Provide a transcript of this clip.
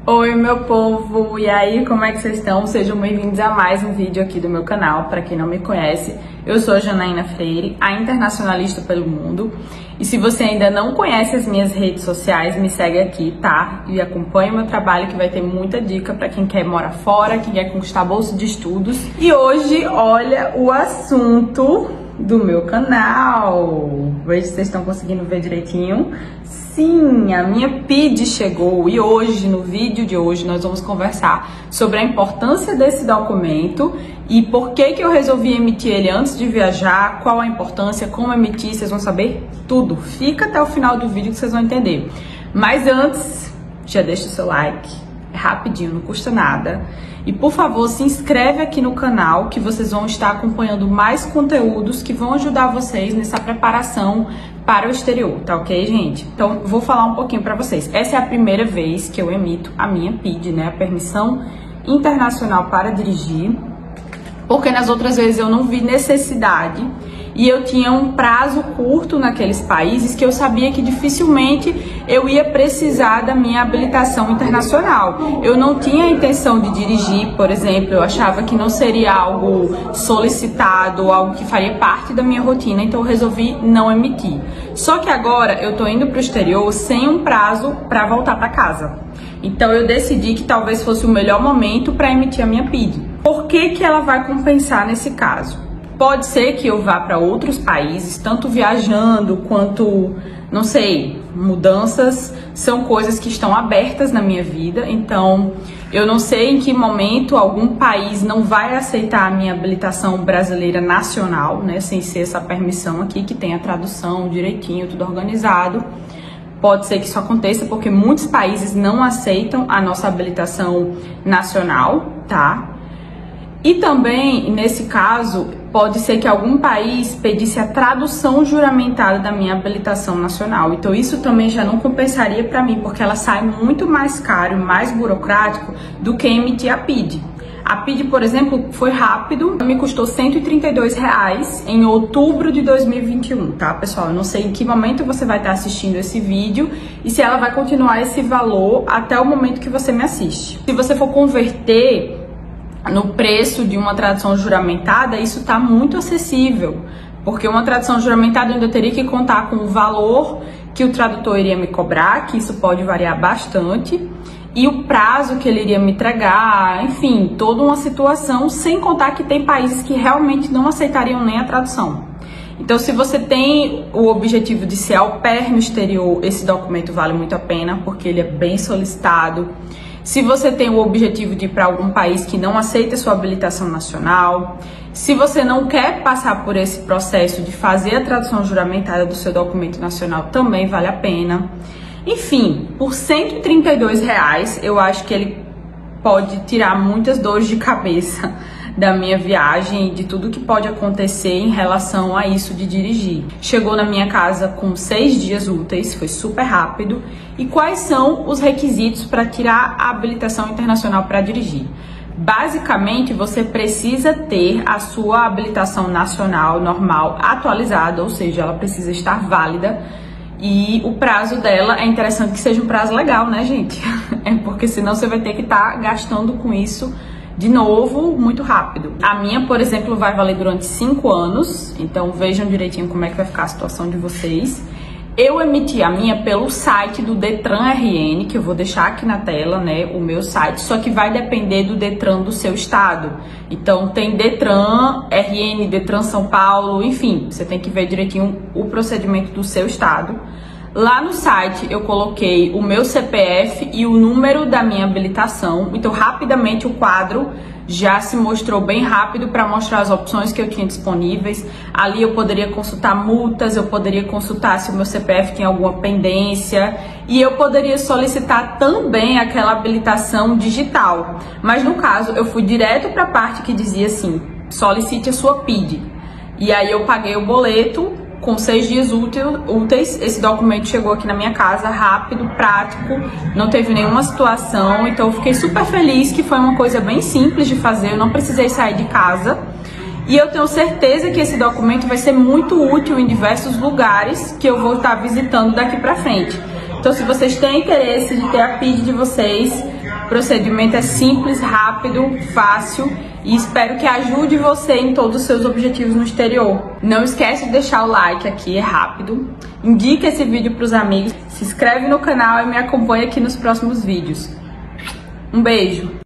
Oi, meu povo! E aí, como é que vocês estão? Sejam bem-vindos a mais um vídeo aqui do meu canal. Para quem não me conhece, eu sou a Janaína Freire, a internacionalista pelo mundo. E se você ainda não conhece as minhas redes sociais, me segue aqui, tá? E acompanha o meu trabalho, que vai ter muita dica para quem quer morar fora, quem quer conquistar bolsa de estudos. E hoje, olha o assunto do meu canal. Veja se vocês estão conseguindo ver direitinho. Sim, a minha PID chegou e hoje, no vídeo de hoje, nós vamos conversar sobre a importância desse documento e por que eu resolvi emitir ele antes de viajar, qual a importância, como emitir, vocês vão saber tudo. Fica até o final do vídeo que vocês vão entender. Mas antes, já deixa o seu like, é rapidinho, não custa nada. E por favor, se inscreve aqui no canal que vocês vão estar acompanhando mais conteúdos que vão ajudar vocês nessa preparação para o exterior, tá ok, gente? Então, vou falar um pouquinho para vocês. Essa é a primeira vez que eu emito a minha PID, né? A Permissão Internacional para Dirigir, porque nas outras vezes eu não vi necessidade e eu tinha um prazo curto naqueles países que eu sabia que dificilmente eu ia precisar da minha habilitação internacional. Eu não tinha a intenção de dirigir, por exemplo, eu achava que não seria algo solicitado, algo que faria parte da minha rotina, então eu resolvi não emitir. Só que agora eu tô indo para o exterior sem um prazo para voltar para casa. Então eu decidi que talvez fosse o melhor momento para emitir a minha PID. Por que ela vai compensar nesse caso? Pode ser que eu vá para outros países, tanto viajando quanto, não sei, mudanças são coisas que estão abertas na minha vida. Então, eu não sei em que momento algum país não vai aceitar a minha habilitação brasileira nacional, né, sem ser essa permissão aqui, que tem a tradução direitinho, tudo organizado. Pode ser que isso aconteça porque muitos países não aceitam a nossa habilitação nacional, tá? E também, nesse caso, pode ser que algum país pedisse a tradução juramentada da minha habilitação nacional. Então, isso também já não compensaria para mim, porque ela sai muito mais caro e mais burocrático do que emitir a PID. A PID, por exemplo, foi rápido, me custou R$132 em outubro de 2021, tá, pessoal? Eu não sei em que momento você vai estar assistindo esse vídeo e se ela vai continuar esse valor até o momento que você me assiste. Se você for converter no preço de uma tradução juramentada, isso está muito acessível, porque uma tradução juramentada eu ainda teria que contar com o valor que o tradutor iria me cobrar, que isso pode variar bastante, e o prazo que ele iria me entregar, enfim, toda uma situação, sem contar que tem países que realmente não aceitariam nem a tradução. Então, se você tem o objetivo de ser au pair no exterior, esse documento vale muito a pena, porque ele é bem solicitado. Se você tem o objetivo de ir para algum país que não aceita sua habilitação nacional, se você não quer passar por esse processo de fazer a tradução juramentada do seu documento nacional, também vale a pena. Enfim, por R$132, eu acho que ele pode tirar muitas dores de cabeça da minha viagem, de tudo que pode acontecer em relação a isso de dirigir. Chegou na minha casa com 6 dias úteis, foi super rápido. E quais são os requisitos para tirar a habilitação internacional para dirigir? Basicamente, você precisa ter a sua habilitação nacional normal atualizada, ou seja, ela precisa estar válida. E o prazo dela é interessante que seja um prazo legal, né, gente? É porque senão você vai ter que estar gastando com isso de novo, muito rápido. A minha, por exemplo, vai valer durante 5 anos, então vejam direitinho como é que vai ficar a situação de vocês. Eu emiti a minha pelo site do Detran RN, que eu vou deixar aqui na tela, né, o meu site, só que vai depender do Detran do seu estado. Então tem Detran RN, Detran São Paulo, enfim, você tem que ver direitinho o procedimento do seu estado. Lá no site eu coloquei o meu CPF e o número da minha habilitação, então rapidamente o quadro já se mostrou bem rápido para mostrar as opções que eu tinha disponíveis. Ali eu poderia consultar multas, eu poderia consultar se o meu CPF tem alguma pendência e eu poderia solicitar também aquela habilitação digital. Mas no caso eu fui direto para a parte que dizia assim, solicite a sua PID. E aí eu paguei o boleto. Com 6 dias úteis, esse documento chegou aqui na minha casa, rápido, prático, não teve nenhuma situação, então eu fiquei super feliz, que foi uma coisa bem simples de fazer, eu não precisei sair de casa. E eu tenho certeza que esse documento vai ser muito útil em diversos lugares que eu vou estar visitando daqui pra frente. Então, se vocês têm interesse de ter a PID de vocês O procedimento é simples, rápido, fácil e espero que ajude você em todos os seus objetivos no exterior. Não esquece de deixar o like aqui, é rápido. Indique esse vídeo para os amigos, se inscreve no canal e me acompanha aqui nos próximos vídeos. Um beijo!